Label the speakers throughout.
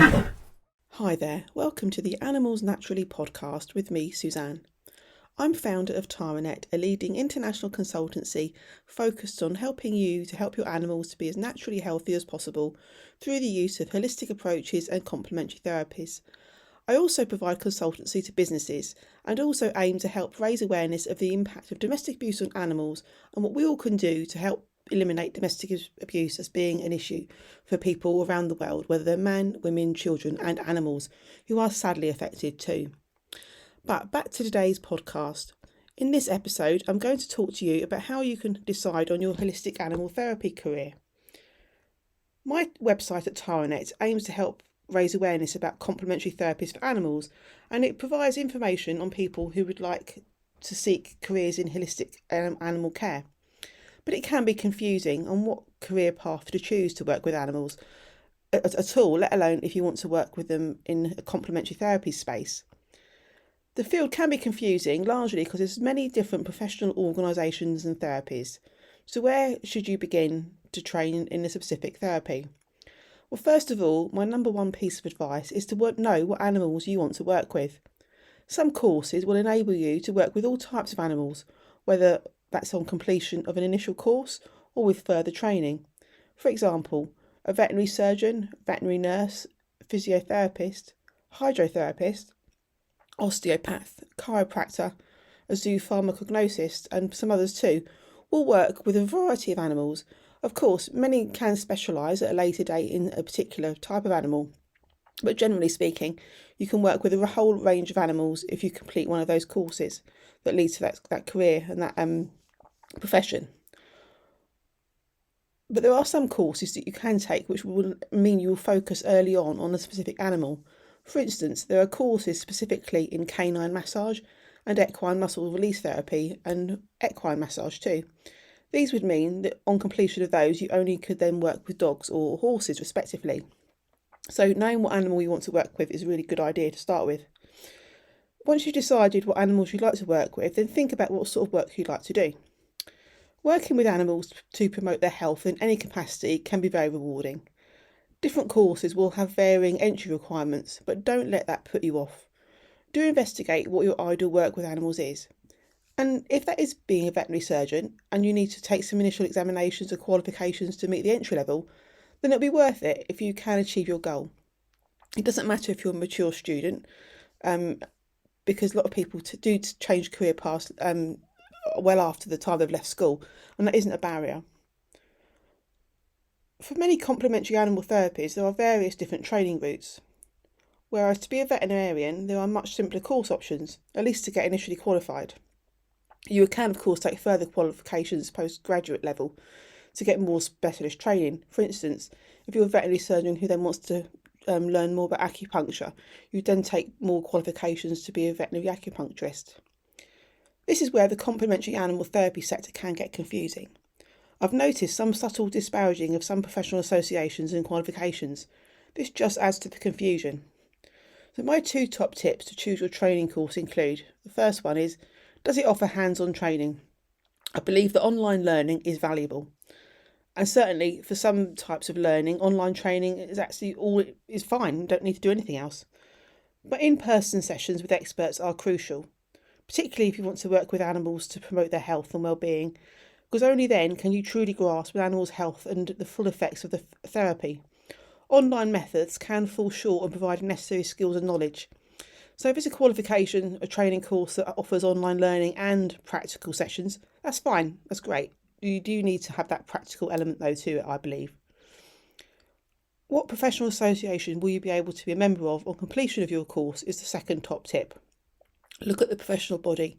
Speaker 1: Hi there, welcome to the Animals Naturally podcast with me, Suzanne. I'm founder of Taranet, a leading international consultancy focused on helping you to help your animals to be as naturally healthy as possible through the use of holistic approaches and complementary therapies. I also provide consultancy to businesses and also aim to help raise awareness of the impact of domestic abuse on animals and what we all can do to help eliminate domestic abuse as being an issue for people around the world, whether they're men, women, children and animals who are sadly affected too. But back to today's podcast. In this episode, I'm going to talk to you about how you can decide on your holistic animal therapy career. My website at Taranet aims to help raise awareness about complementary therapies for animals, and it provides information on people who would like to seek careers in holistic animal care. But it can be confusing on what career path to choose to work with animals at all, let alone if you want to work with them in a complementary therapy space. The field can be confusing largely because there's many different professional organisations and therapies. So where should you begin to train in a specific therapy? Well, first of all, my number one piece of advice is to know what animals you want to work with. Some courses will enable you to work with all types of animals, whether that's on completion of an initial course or with further training. For example, a veterinary surgeon, veterinary nurse, physiotherapist, hydrotherapist, osteopath, chiropractor, a zoopharmacognosist and some others too will work with a variety of animals. Of course, many can specialise at a later date in a particular type of animal, but generally speaking, you can work with a whole range of animals if you complete one of those courses that leads to that career and that profession. But there are some courses that you can take which will mean you will focus early on a specific animal. For instance, there are courses specifically in canine massage and equine muscle release therapy and equine massage too. These would mean that on completion of those you only could then work with dogs or horses respectively. So knowing what animal you want to work with is a really good idea to start with. Once you've decided what animals you'd like to work with, then think about what sort of work you'd like to do. Working with animals to promote their health in any capacity can be very rewarding. Different courses will have varying entry requirements, but don't let that put you off. Do investigate what your ideal work with animals is. And if that is being a veterinary surgeon and you need to take some initial examinations or qualifications to meet the entry level, then it'll be worth it if you can achieve your goal. It doesn't matter if you're a mature student, because a lot of people do change career paths well after the time they've left school, and that isn't a barrier. For many complementary animal therapies, there are various different training routes. Whereas to be a veterinarian, there are much simpler course options, at least to get initially qualified. You can, of course, take further qualifications postgraduate level to get more specialist training. For instance, if you're a veterinary surgeon who then wants to learn more about acupuncture, you then take more qualifications to be a veterinary acupuncturist. This is where the complementary animal therapy sector can get confusing. I've noticed some subtle disparaging of some professional associations and qualifications. This just adds to the confusion. So my two top tips to choose your training course include, the first one is, does it offer hands-on training? I believe that online learning is valuable. And certainly for some types of learning, online training is fine, you don't need to do anything else. But in-person sessions with experts are crucial, particularly if you want to work with animals to promote their health and well-being, because only then can you truly grasp an animal's health and the full effects of the therapy. Online methods can fall short on providing necessary skills and knowledge. So if it's a qualification, a training course that offers online learning and practical sessions, that's fine, that's great. You do need to have that practical element though to it, I believe. What professional association will you be able to be a member of on completion of your course is the second top tip. Look at the professional body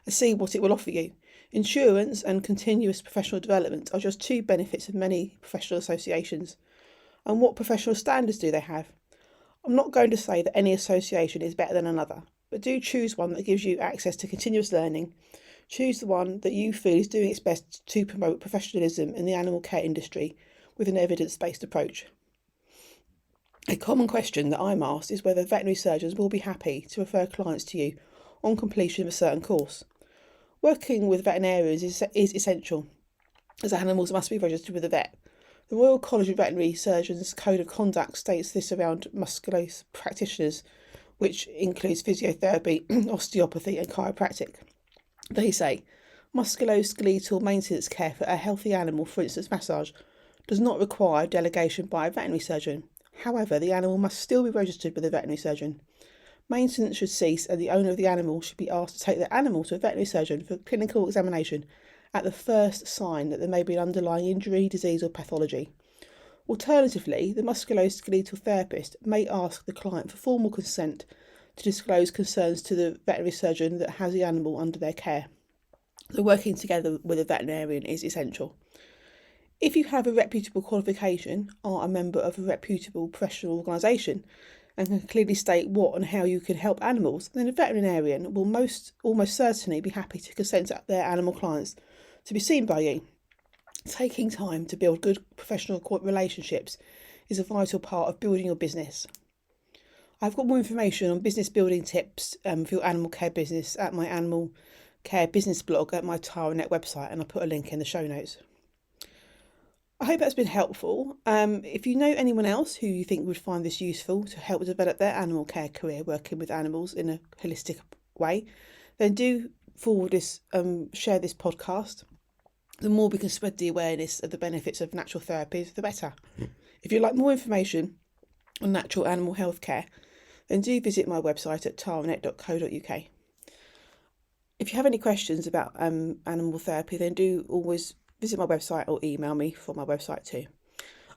Speaker 1: and see what it will offer you. Insurance and continuous professional development are just two benefits of many professional associations. And what professional standards do they have? I'm not going to say that any association is better than another, but do choose one that gives you access to continuous learning. Choose the one that you feel is doing its best to promote professionalism in the animal care industry with an evidence-based approach. A common question that I'm asked is whether veterinary surgeons will be happy to refer clients to you on completion of a certain course. Working with veterinarians is essential, as animals must be registered with a vet. The Royal College of Veterinary Surgeons Code of Conduct states this around musculoskeletal practitioners, which includes physiotherapy, osteopathy and chiropractic. They say, musculoskeletal maintenance care for a healthy animal, for instance massage, does not require delegation by a veterinary surgeon. However, the animal must still be registered with a veterinary surgeon. Maintenance should cease and the owner of the animal should be asked to take the animal to a veterinary surgeon for clinical examination at the first sign that there may be an underlying injury, disease or pathology. Alternatively, the musculoskeletal therapist may ask the client for formal consent to disclose concerns to the veterinary surgeon that has the animal under their care. So working together with a veterinarian is essential. If you have a reputable qualification, are a member of a reputable professional organisation, and can clearly state what and how you can help animals, then a veterinarian will almost certainly be happy to consent their animal clients to be seen by you. Taking time to build good professional relationships is a vital part of building your business. I've got more information on business building tips for your animal care business at my animal care business blog at my TaraNet website, and I'll put a link in the show notes. I hope that's been helpful. If you know anyone else who you think would find this useful to help develop their animal care career working with animals in a holistic way, then do share this podcast. The more we can spread the awareness of the benefits of natural therapies, the better. If you'd like more information on natural animal health care, then do visit my website at taranet.co.uk. If you have any questions about animal therapy, then do always visit my website or email me from my website too.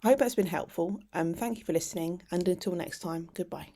Speaker 1: I hope that's been helpful. Thank you for listening, and until next time, goodbye.